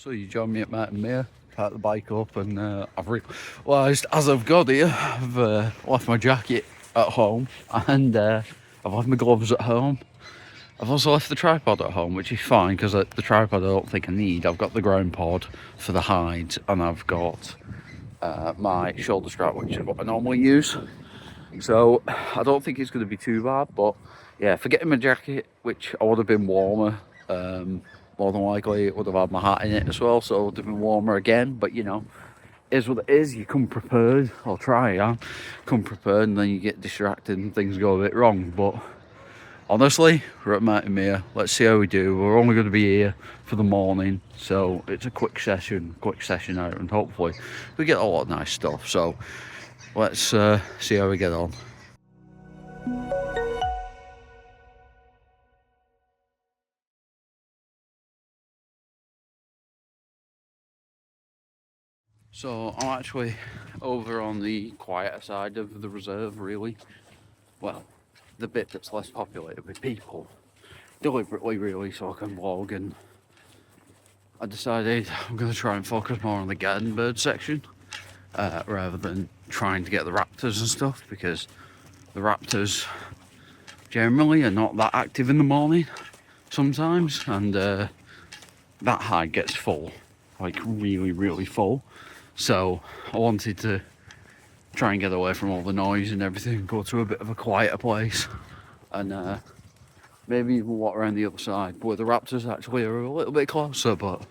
So you join me at Martin Mere, park the bike up, and I've realised as I've got here, I've left my jacket at home, and I've left my gloves at home. I've also left the tripod at home, which is fine because the tripod I don't think I need. I've got the ground pod for the hides, and I've got my shoulder strap, which is what I normally use. So I don't think it's going to be too bad, but yeah, forgetting my jacket, which I would have been warmer. More than likely it would have had my hat in it as well, so it would have been warmer again. But you know, is what it is. You come prepared. I'll try, yeah. Come prepared, and then you get distracted and things go a bit wrong. But honestly, we're at Martin Mere. Let's see how we do. We're only going to be here for the morning, so it's a quick session out, and hopefully we get a lot of nice stuff. So let's see how we get on. So I'm actually over on the quieter side of the reserve, really. Well, the bit that's less populated with people, deliberately really, so I can vlog. And I decided I'm going to try and focus more on the garden bird section rather than trying to get the raptors and stuff, because the raptors generally are not that active in the morning sometimes, and that hide gets full, like really full. So I wanted to try and get away from all the noise and everything, go to a bit of a quieter place, and maybe even walk around the other side where the raptors actually are a little bit closer. But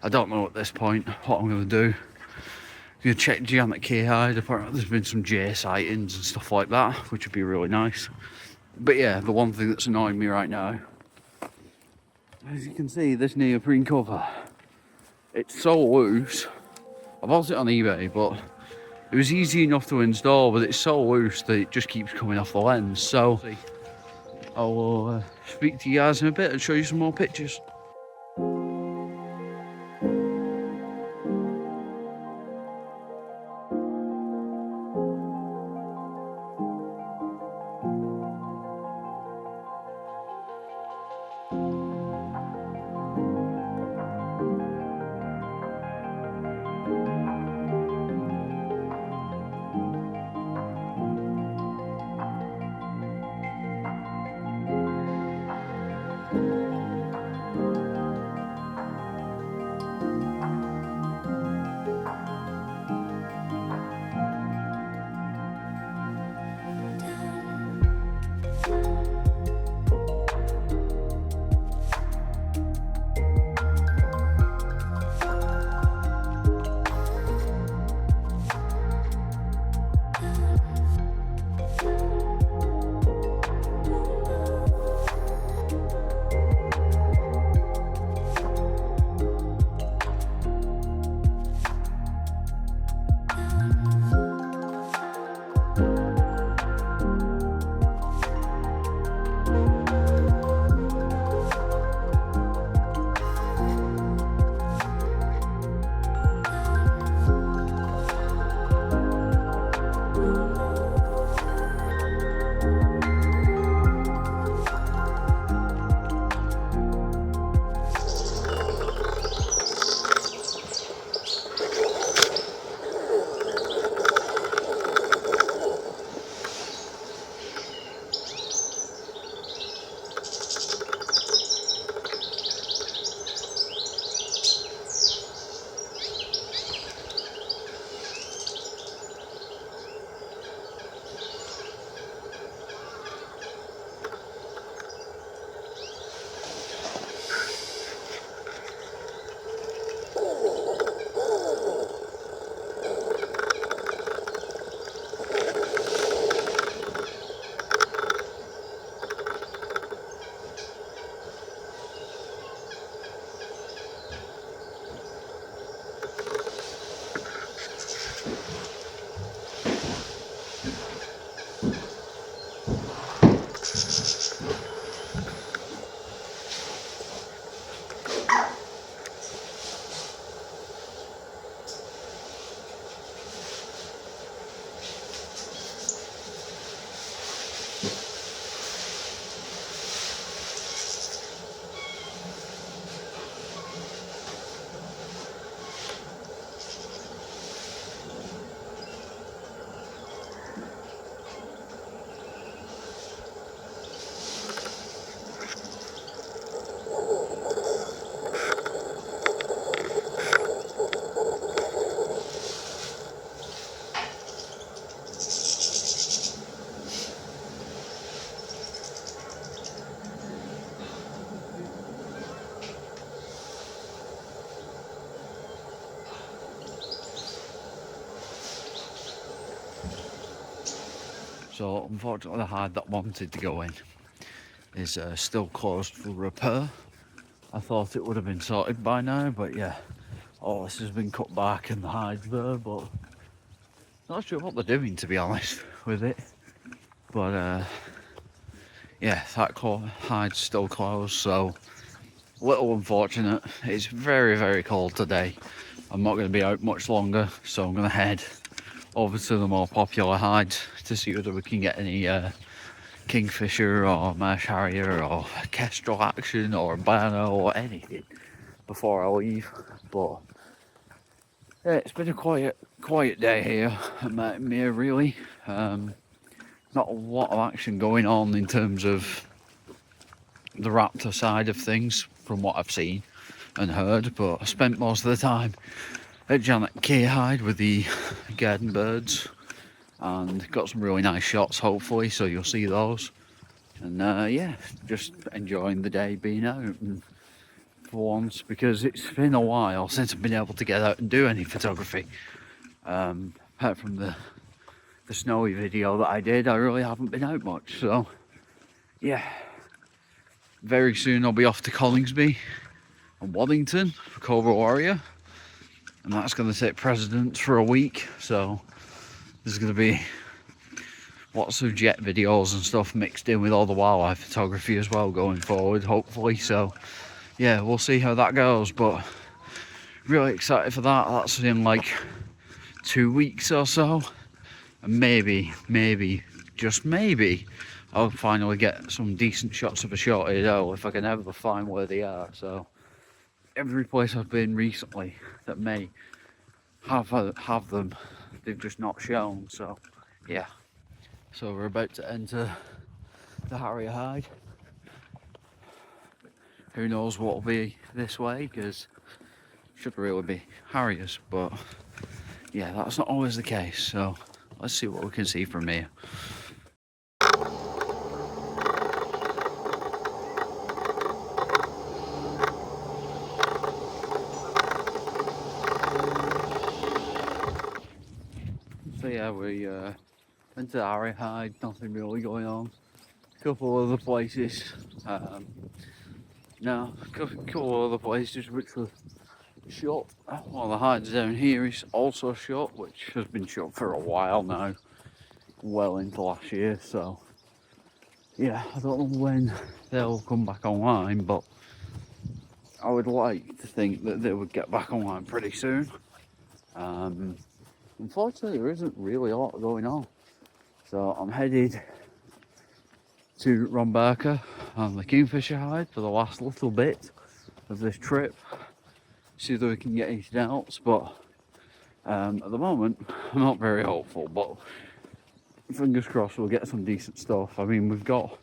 I don't know at this point what I'm going to do. I'm going to check Janet Kear Hide. Apparently there's been some jay sightings and stuff like that, which would be really nice. But yeah, the one thing that's annoying me right now, as you can see, this neoprene cover, it's so loose. I bought it on eBay, but it was easy enough to install, but it's so loose that it just keeps coming off the lens. So I will speak to you guys in a bit and show you some more pictures. So unfortunately the hide that wanted to go in is still closed for repair. I thought it would have been sorted by now, but yeah, all this has been cut back and the hide's there, but not sure what they're doing, to be honest, with it. But yeah, that hide's still closed, so a little unfortunate. It's very, very cold today. I'm not going to be out much longer, so I'm going to head over to the more popular hides to see whether we can get any kingfisher or marsh harrier or kestrel action or albino or anything before I leave. But yeah, it's been a quiet day here at Martin Mere, really. Not a lot of action going on in terms of the raptor side of things from what I've seen and heard, but I spent most of the time at Janet Kear Hide with the Garden Birds and got some really nice shots, hopefully, so you'll see those. And yeah, just enjoying the day being out, and for once, because it's been a while since I've been able to get out and do any photography. Apart from the snowy video that I did, I really haven't been out much. So yeah, very soon I'll be off to Collingsby and Waddington for Cobra Warrior, and that's going to take precedence for a week. So there's going to be lots of jet videos and stuff mixed in with all the wildlife photography as well going forward, hopefully. So yeah, we'll see how that goes, but really excited for that. That's in like 2 weeks or so, and maybe, just maybe, I'll finally get some decent shots of a short-eared owl if I can ever find where they are. So every place I've been recently that may have them, they've just not shown. So yeah, so we're about to enter the harrier hide. Who knows what will be this way, because it should really be harriers, but yeah, that's not always the case. So let's see what we can see from here. So yeah, we went to the harrier hide, nothing really going on. A couple other places, a couple other places which were shut. One of the hides down here is also shut, which has been shut for a while now, well into last year. So yeah, I don't know when they'll come back online, but I would like to think that they would get back online pretty soon. Unfortunately, there isn't really a lot going on, so I'm headed to Rombarker on the kingfisher hide for the last little bit of this trip, see whether we can get anything else. But at the moment I'm not very hopeful, but fingers crossed we'll get some decent stuff. I mean, we've got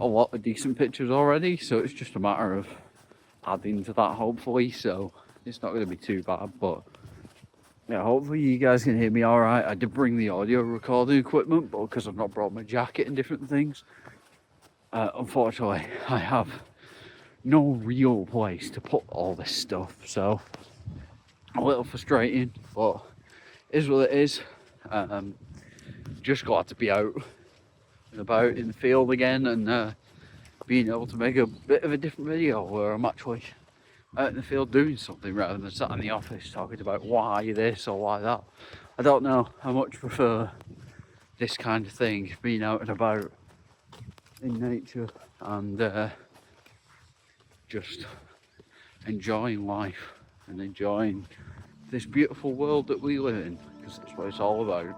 a lot of decent pictures already, so it's just a matter of adding to that, hopefully. So it's not going to be too bad, but yeah, hopefully you guys can hear me all right. I did bring the audio recording equipment, but because I've not brought my jacket and different things, unfortunately I have no real place to put all this stuff, so a little frustrating, but it is what it is. Just glad to be out and about in the field again, and being able to make a bit of a different video where I'm actually out in the field doing something rather than sat in the office talking about why this or why that. I don't know, I much prefer this kind of thing, being out and about in nature and just enjoying life and enjoying this beautiful world that we live in, because that's what it's all about.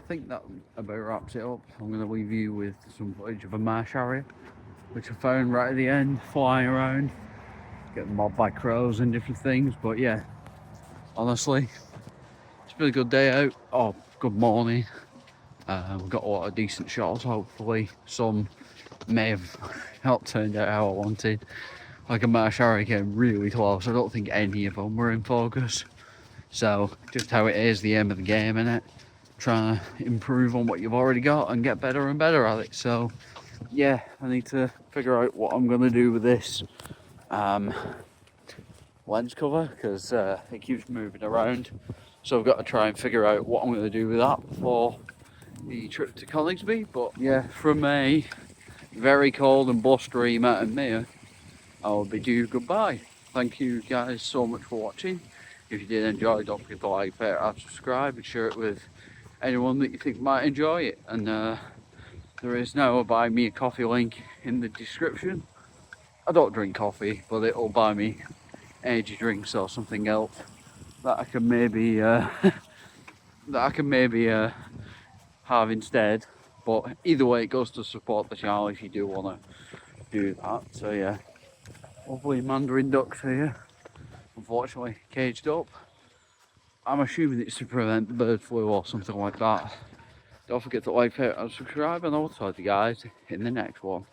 think that about wraps it up. I'm going to leave you with some footage of a marsh harrier, which I found right at the end, flying around, getting mobbed by crows and different things. But yeah, honestly, it's been a good day out. Oh, good morning. We've got a lot of decent shots, hopefully. Some may have not turned out how I wanted. Like a marsh harrier came really close. I don't think any of them were in focus. So, just how it is, the aim of the game, innit? Trying to improve on what you've already got and get better and better at it. So, yeah, I need to figure out what I'm going to do with this lens cover, because it keeps moving around. So I've got to try and figure out what I'm going to do with that for the trip to Coningsby. But yeah, from a very cold and blustery Martin Mere, I will bid you goodbye. Thank you guys so much for watching. If you did enjoy, don't forget to like, favorite, and subscribe, and share it with anyone that you think might enjoy it. And there is now a buy me a coffee link in the description. I don't drink coffee, but it'll buy me energy drinks or something else that I can maybe have instead. But either way, it goes to support the channel if you do want to do that. So yeah, lovely mandarin ducks here, unfortunately caged up. I'm assuming it's to prevent the bird flu or something like that. Don't forget to like, favorite, and subscribe, and I'll talk to you guys in the next one.